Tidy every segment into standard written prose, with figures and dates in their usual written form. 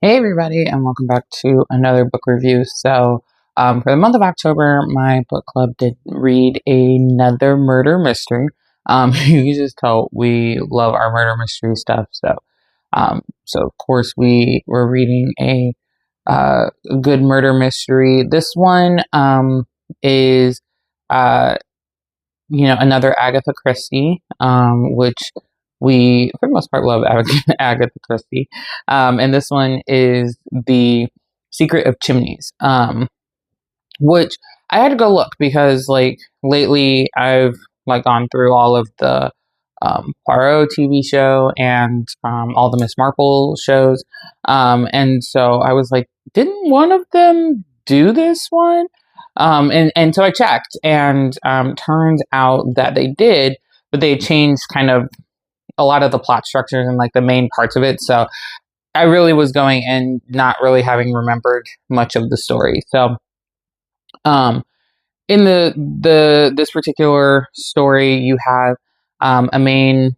Hey everybody, and welcome back to another book review. For the month of October, my book club did read another murder mystery. You can just tell we love our murder mystery stuff. So of course we were reading a good murder mystery. This one is uh, another Agatha Christie, which we, for the most part, love Agatha Christie. And this one is The Secret of Chimneys, which I had to go look because, like, lately I've, like, gone through all of the Poirot TV show and all the Miss Marple shows. And so I was like, didn't one of them do this one? And so I checked, and turns out that they did, but they changed kind of a lot of the plot structures and like the main parts of it. So I really was going and not really having remembered much of the story. So um, in this particular story, you have a main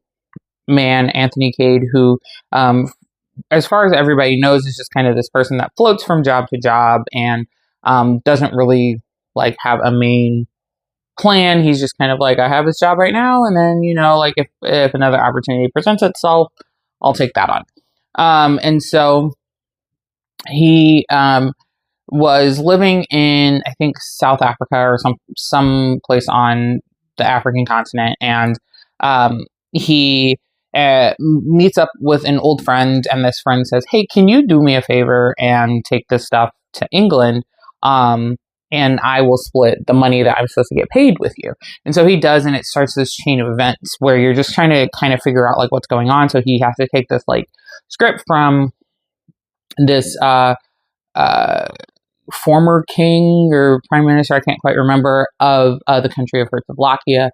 man, Anthony Cade, who as far as everybody knows, is just kind of this person that floats from job to job and doesn't really like have a main plan. He's just kind of like, I have this job right now, and then like if another opportunity presents itself, I'll take that on. And so he was living in, I think, South Africa or some place on the African continent, and he meets up with an old friend, and this friend says, "Hey, can you do me a favor and take this stuff to England? And I will split the money that I'm supposed to get paid with you." And so he does, and it starts this chain of events where you're just trying to kind of figure out like what's going on. So he has to take this like script from this former king or prime minister, I can't quite remember, of the country of Herzegovina,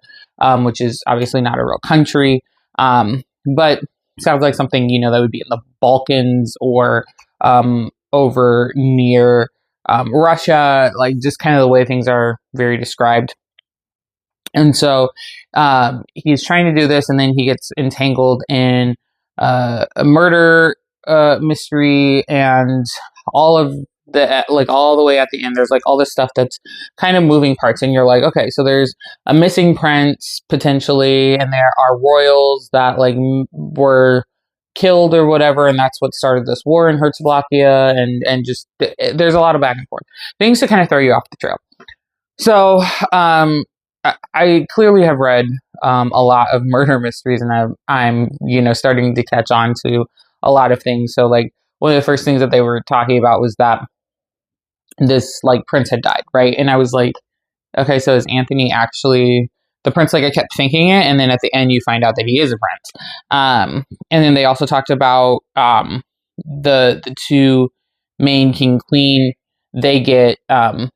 which is obviously not a real country, but sounds like something that would be in the Balkans or over near Russia, like just kind of the way things are very described. And so he's trying to do this, and then he gets entangled in a murder mystery, and all of like all the way at the end, there's like all this stuff that's kind of moving parts, and you're like, okay, so there's a missing prince potentially, and there are royals that like were killed or whatever, and that's what started this war in Herzegovina, and just there's a lot of back and forth things to kind of throw you off the trail. So I clearly have read a lot of murder mysteries, and I'm starting to catch on to a lot of things. So like one of the first things that they were talking about was that this like prince had died, right? And I was like, okay, so is Anthony actually the prince? Like I kept thinking it, and then at the end you find out that he is a prince. And then they also talked about the two main king queen. They get or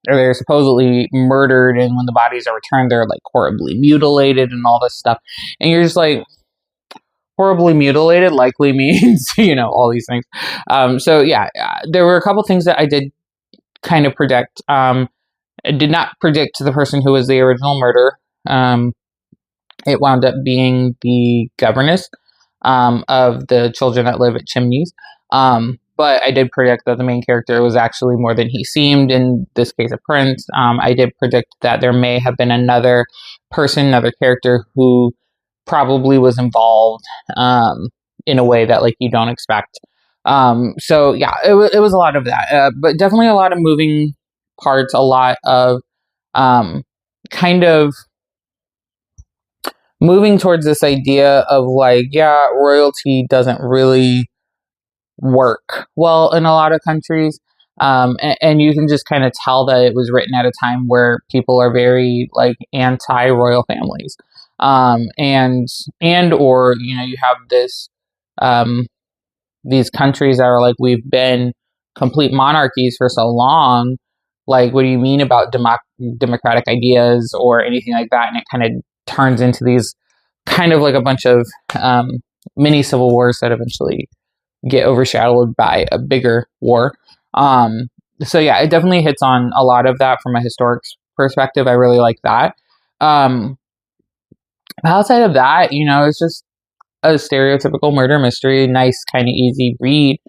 they're supposedly murdered, and when the bodies are returned, they're like horribly mutilated and all this stuff. And you're just like, horribly mutilated likely means all these things. So yeah, there were a couple things that I did kind of predict. I did not predict the person who was the original murderer. It wound up being the governess of the children that live at Chimneys. But I did predict that the main character was actually more than he seemed, in this case a prince. I did predict that there may have been another person, another character who probably was involved in a way that like you don't expect. So yeah, it was a lot of that, but definitely a lot of moving parts, a lot of kind of moving towards this idea of like, yeah, royalty doesn't really work well in a lot of countries. And you can just kind of tell that it was written at a time where people are very like anti-royal families. And or you have this these countries that are like, we've been complete monarchies for so long, like what do you mean about democratic ideas or anything like that? And it kind of turns into these kind of like a bunch of mini civil wars that eventually get overshadowed by a bigger war. So yeah, it definitely hits on a lot of that from a historic perspective. I really like that. Outside of that, it's just a stereotypical murder mystery, nice, kind of easy read.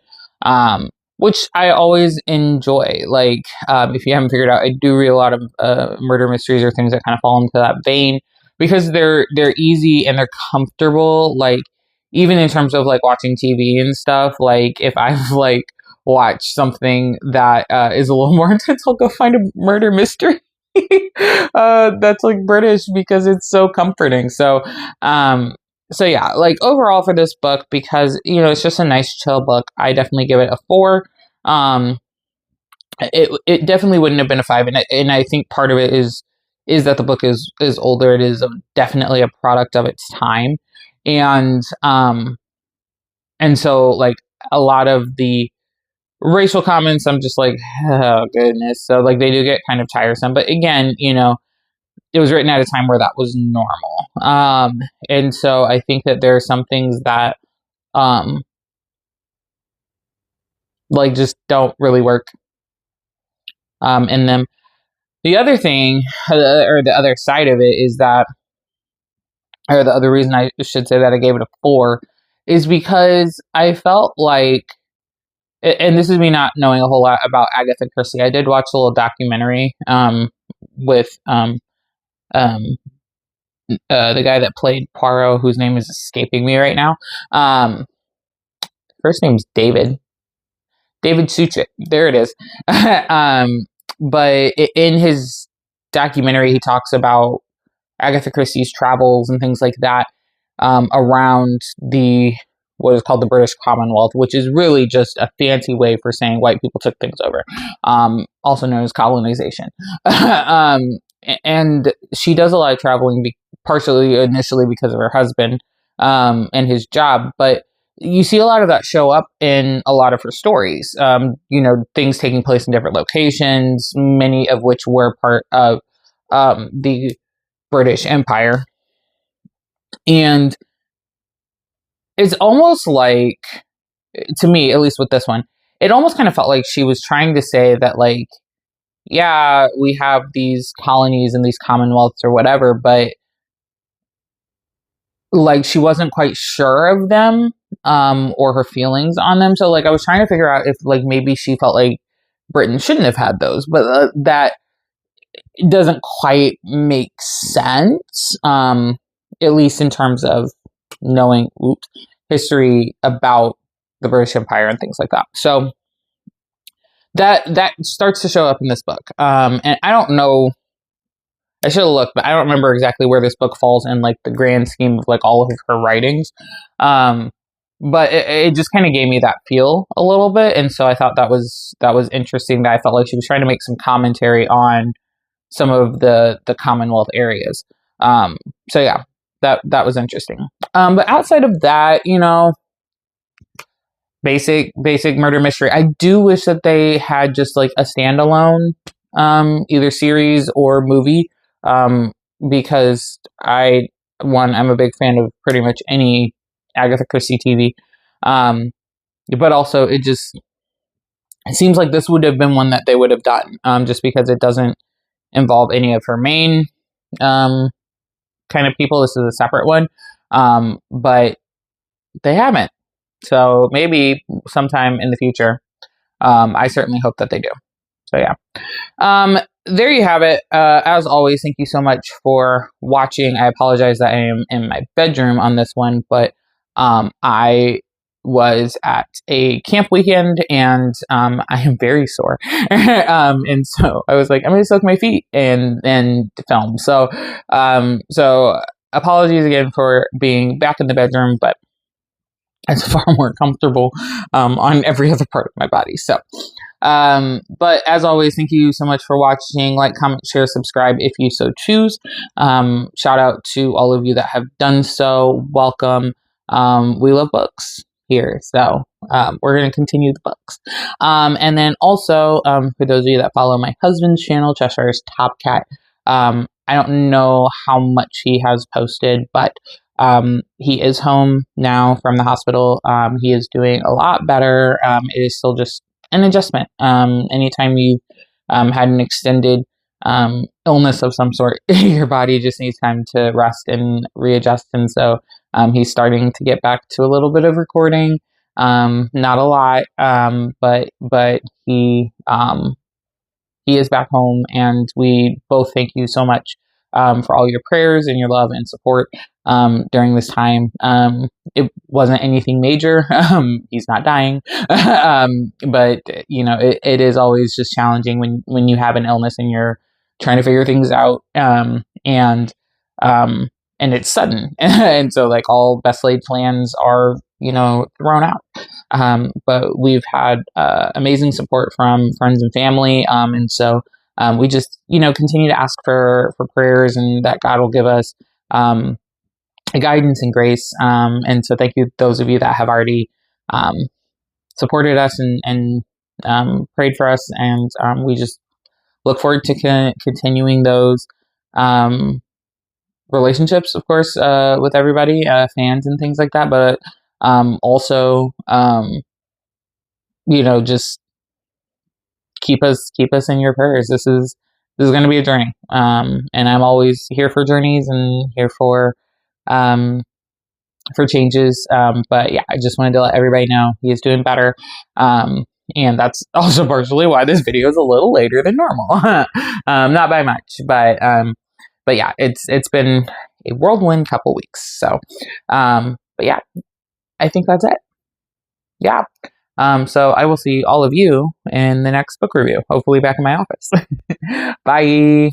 which I always enjoy. Like, if you haven't figured out, I do read a lot of murder mysteries or things that kind of fall into that vein because they're easy and they're comfortable. Like, even in terms of like watching TV and stuff. Like, if I've like watched something that is a little more intense, I'll go find a murder mystery. That's like British because it's so comforting. So yeah, like overall for this book, because it's just a nice chill book, I definitely give it a 4. Um, it definitely wouldn't have been a 5, and I think part of it is that the book is older. It is definitely a product of its time, and so like a lot of the racial comments, I'm just like, oh goodness. So like they do get kind of tiresome, but again, it was written at a time where that was normal. And so I think that there are some things that, like just don't really work, in them. The other thing, or the other side of it is that, or the other reason I should say that I gave it a 4 is because I felt like, and this is me not knowing a whole lot about Agatha Christie. I did watch a little documentary, with, the guy that played Poirot, whose name is escaping me right now. First name's David Suchet. There it is. But in his documentary, he talks about Agatha Christie's travels and things like that, around what is called the British Commonwealth, which is really just a fancy way for saying white people took things over, also known as colonization. And she does a lot of traveling, partially initially because of her husband, and his job, but you see a lot of that show up in a lot of her stories. Things taking place in different locations, many of which were part of the British Empire. And it's almost like, to me, at least with this one, it almost kind of felt like she was trying to say that, like, yeah, we have these colonies and these commonwealths or whatever, but like she wasn't quite sure of them, or her feelings on them. So like I was trying to figure out if like maybe she felt like Britain shouldn't have had those, but that doesn't quite make sense, at least in terms of knowing history about the British Empire and things like that. So that starts to show up in this book, and I don't know. I should have looked, but I don't remember exactly where this book falls in like the grand scheme of like all of her writings. But it just kind of gave me that feel a little bit, and so I thought that was interesting. That I felt like she was trying to make some commentary on some of the Commonwealth areas. So yeah, that was interesting. But outside of that, basic murder mystery. I do wish that they had just like a standalone, either series or movie, because I'm a big fan of pretty much any Agatha Christie TV, but also it seems like this would have been one that they would have done, just because it doesn't involve any of her main kind of people. This is a separate one, but they haven't. So maybe sometime in the future. I certainly hope that they do. So yeah. There you have it. As always, thank you so much for watching. I apologize that I am in my bedroom on this one, but I was at a camp weekend and I am very sore. And so I was like, I'm going to soak my feet and film. So apologies again for being back in the bedroom, but it's far more comfortable on every other part of my body. So, but as always, thank you so much for watching. Like, comment, share, subscribe if you so choose. Shout out to all of you that have done so. Welcome. We love books here, so we're going to continue the books. And then also, for those of you that follow my husband's channel, Cheshire's Top Cat, I don't know how much he has posted, but he is home now from the hospital. He is doing a lot better. It is still just an adjustment. Anytime you've had an extended illness of some sort, your body just needs time to rest and readjust. And so he's starting to get back to a little bit of recording. Not a lot, but he is back home, and we both thank you so much for all your prayers and your love and support during this time. It wasn't anything major. He's not dying, but it is always just challenging when you have an illness and you're trying to figure things out, and it's sudden, and so like all best laid plans are thrown out. But we've had amazing support from friends and family, and so we just continue to ask for prayers, and that God will give us guidance and grace. And so thank you those of you that have already supported us and prayed for us, and we just look forward to continuing those relationships, of course, with everybody, fans and things like that, but also just keep us in your prayers. This is going to be a journey, and I'm always here for journeys and here for changes, but yeah, I just wanted to let everybody know he is doing better, and that's also partially why this video is a little later than normal. Not by much, but yeah, it's been a whirlwind couple weeks. So, but yeah, I think that's it. Yeah. So I will see all of you in the next book review, hopefully back in my office. Bye.